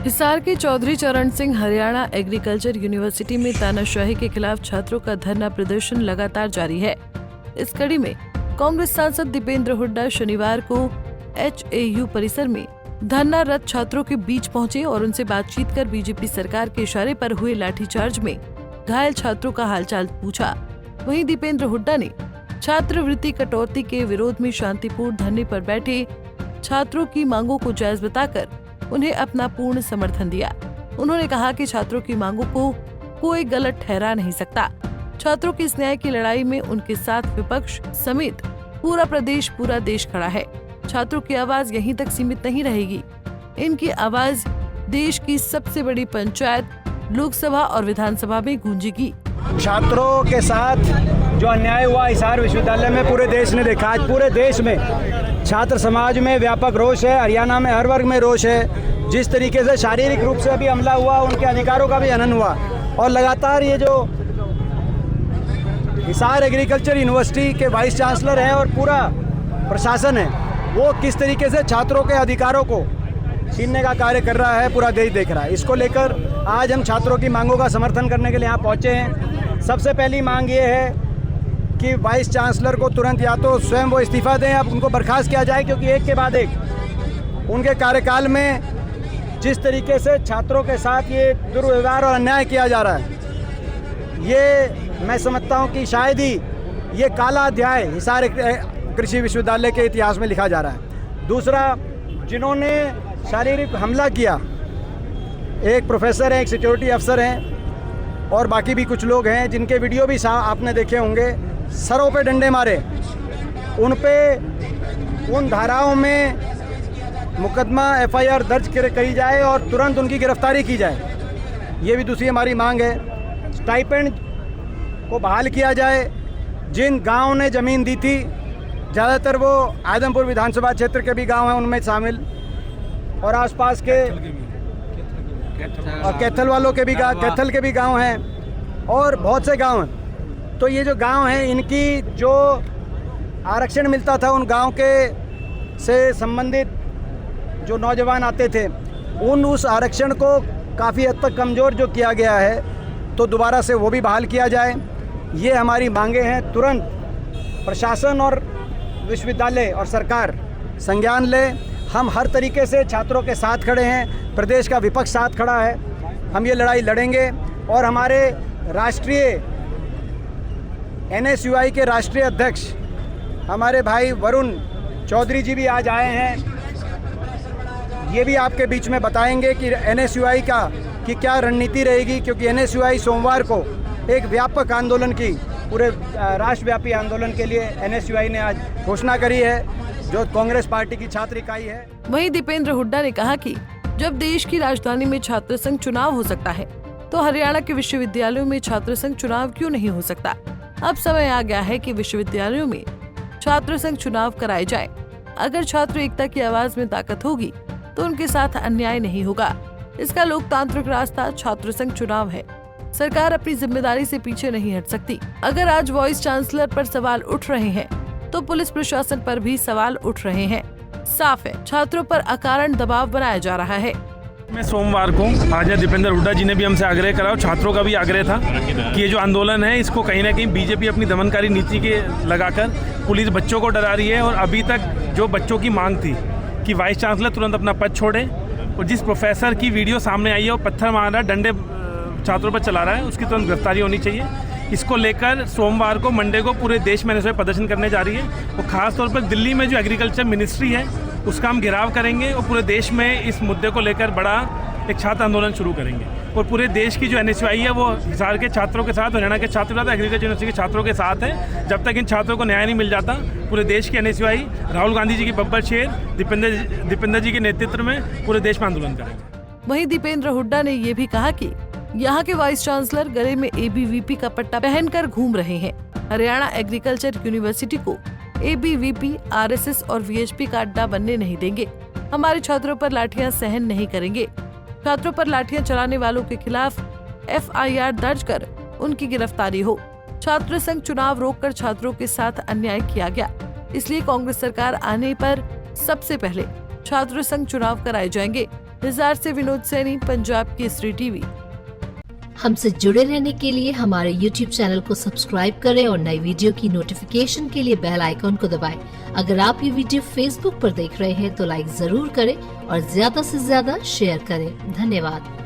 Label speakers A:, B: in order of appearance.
A: हिसार के चौधरी चरण Singh Haryana agriculture university में तानाशाही के खिलाफ छात्रों का धरना प्रदर्शन लगातार जारी है। इस कड़ी में कांग्रेस सांसद दीपेंद्र हुड्डा शनिवार को HAU परिसर में धरनारत छात्रों के बीच पहुंचे और उनसे बातचीत कर बीजेपी सरकार के इशारे पर हुए लाठीचार्ज में घायल छात्रों का हालचाल पूछा। वहीं दीपेंद्र हुड्डा ने छात्रवृत्ति कटौती के विरोध में शांतिपूर्ण धरने पर बैठे छात्रों की मांगों को जायज बताकर उन्हें अपना पूर्ण समर्थन दिया। उन्होंने कहा कि छात्रों की मांगों को कोई गलत ठहरा नहीं सकता। छात्रों की इस न्याय की लड़ाई में उनके साथ विपक्ष समेत पूरा देश खड़ा है। छात्रों की आवाज यहीं तक सीमित नहीं रहेगी। इनकी आवाज देश की सबसे बड़ी पंचायत, लोकसभा और विधानसभा में गूंजेगी।
B: छात्रों के साथ जो अन्याय हुआ हिसार विश्वविद्यालय में पूरे देश ने देखा। आज पूरे देश में छात्र समाज में व्यापक रोष है, हरियाणा में हर वर्ग में रोष है। जिस तरीके से शारीरिक रूप से भी हमला हुआ, उनके अधिकारों का भी हनन हुआ और लगातार ये जो हिसार एग्रीकल्चर यूनिवर्सिटी के वाइस चांसलर हैं और पूरा प्रशासन है, वो किस तरीके से छात्रों के अधिकारों को छीनने का कार्य कर रहा है, पूरा देश देख रहा है। इसको लेकर आज हम छात्रों की मांगों का समर्थन करने के लिए यहाँ पहुँचे हैं। सबसे पहली मांग ये है कि वाइस चांसलर को तुरंत या तो स्वयं वो इस्तीफा दें, अब उनको बर्खास्त किया जाए, क्योंकि एक के बाद एक उनके कार्यकाल में जिस तरीके से छात्रों के साथ ये दुर्व्यवहार और अन्याय किया जा रहा है, ये मैं समझता हूँ कि शायद ही ये काला अध्याय हिसार कृषि विश्वविद्यालय के इतिहास में लिखा जा रहा है। दूसरा, जिन्होंने शारीरिक हमला किया, एक प्रोफेसर हैं, एक सिक्योरिटी अफसर हैं और बाकी भी कुछ लोग हैं जिनके वीडियो भी आपने देखे होंगे। सरों पे डंडे मारे, उन पे उन धाराओं में मुकदमा FIR दर्ज करी जाए और तुरंत उनकी गिरफ्तारी की जाए। ये भी दूसरी हमारी मांग है। स्टाइपेंड को बहाल किया जाए। जिन गांव ने ज़मीन दी थी, ज़्यादातर वो आदमपुर विधानसभा क्षेत्र के भी गांव हैं उनमें शामिल, और आसपास के और कैथल वालों के भी कैथल के भी गांव हैं और बहुत से गांव हैं। तो ये जो गांव हैं, इनकी जो आरक्षण मिलता था उन गांव के से संबंधित जो नौजवान आते थे, उस आरक्षण को काफ़ी हद तक कमज़ोर जो किया गया है, तो दोबारा से वो भी बहाल किया जाए। ये हमारी मांगे हैं। तुरंत प्रशासन और विश्वविद्यालय और सरकार संज्ञान ले। हम हर तरीके से छात्रों के साथ खड़े हैं, प्रदेश का विपक्ष साथ खड़ा है। हम ये लड़ाई लड़ेंगे और हमारे राष्ट्रीय NSUI के राष्ट्रीय अध्यक्ष हमारे भाई वरुण चौधरी जी भी आज आए हैं। ये भी आपके बीच में बताएंगे कि NSUI की क्या रणनीति रहेगी, क्योंकि NSUI सोमवार को एक व्यापक आंदोलन की, पूरे राष्ट्रव्यापी आंदोलन के लिए NSUI ने आज घोषणा करी है, जो कांग्रेस पार्टी की छात्र इकाई है।
A: वहीं दीपेंद्र हुड्डा ने कहा कि जब देश की राजधानी में छात्र संघ चुनाव हो सकता है, तो हरियाणा के विश्वविद्यालयों में छात्र संघ चुनाव क्यों नहीं हो सकता। अब समय आ गया है कि विश्वविद्यालयों में छात्र संघ चुनाव कराए जाए। अगर छात्र एकता की आवाज में ताकत होगी तो उनके साथ अन्याय नहीं होगा। इसका लोकतांत्रिक रास्ता छात्र संघ चुनाव है। सरकार अपनी जिम्मेदारी से पीछे नहीं हट सकती। अगर आज वाइस चांसलर पर सवाल उठ रहे हैं, तो पुलिस प्रशासन पर भी सवाल उठ रहे हैं। साफ है, छात्रों पर अकारण दबाव बनाया जा रहा है।
C: मैं सोमवार को आज दीपेंद्र हुड्डा जी ने भी हमसे आग्रह करा और छात्रों का भी आग्रह था कि ये जो आंदोलन है, इसको कहीं ना कहीं बीजेपी अपनी दमनकारी नीति के लगाकर पुलिस बच्चों को डरा रही है। और अभी तक जो बच्चों की मांग थी कि वाइस चांसलर तुरंत अपना पद छोड़े, और जिस प्रोफेसर की वीडियो सामने आई है वो पत्थर मार रहा है, डंडे छात्रों पर चला रहा है, उसकी तुरंत गिरफ्तारी होनी चाहिए। इसको लेकर सोमवार को, मंडे को पूरे देश में NSUI प्रदर्शन करने जा रही है। और खासतौर पर दिल्ली में जो एग्रीकल्चर मिनिस्ट्री है, उसका हम घेराव करेंगे और पूरे देश में इस मुद्दे को लेकर बड़ा एक छात्र आंदोलन शुरू करेंगे। और पूरे देश की जो NSUI है वो हिसार के छात्रों के साथ, हरियाणा के छात्रों के साथ, एग्रीकल्चर यूनिवर्सिटी के छात्रों के साथ है। जब तक इन छात्रों को न्याय नहीं मिल जाता, पूरे देश की NSUI राहुल गांधी जी की बब्बर शेर दीपेंद्र जी के नेतृत्व में पूरे देश में आंदोलन करेंगे।
A: वहीं दीपेंद्र हुड्डा ने ये भी कहा कि यहाँ के वाइस चांसलर गले में ABVP का पट्टा पहनकर घूम रहे हैं। हरियाणा एग्रीकल्चर यूनिवर्सिटी को ABVP, RSS और VHP का अड्डा बनने नहीं देंगे। हमारे छात्रों पर लाठियां सहन नहीं करेंगे। छात्रों पर लाठियां चलाने वालों के खिलाफ FIR दर्ज कर उनकी गिरफ्तारी हो। छात्र संघ चुनाव रोककर छात्रों के साथ अन्याय किया गया, इसलिए कांग्रेस सरकार आने पर सबसे पहले छात्र संघ चुनाव कराए जाएंगे। हिसार से विनोद सैनी, पंजाब केसरी टीवी।
D: हमसे जुड़े रहने के लिए हमारे YouTube चैनल को सब्सक्राइब करें और नई वीडियो की नोटिफिकेशन के लिए बेल आइकॉन को दबाएं। अगर आप ये वीडियो Facebook पर देख रहे हैं तो लाइक जरूर करें और ज्यादा से ज्यादा शेयर करें। धन्यवाद।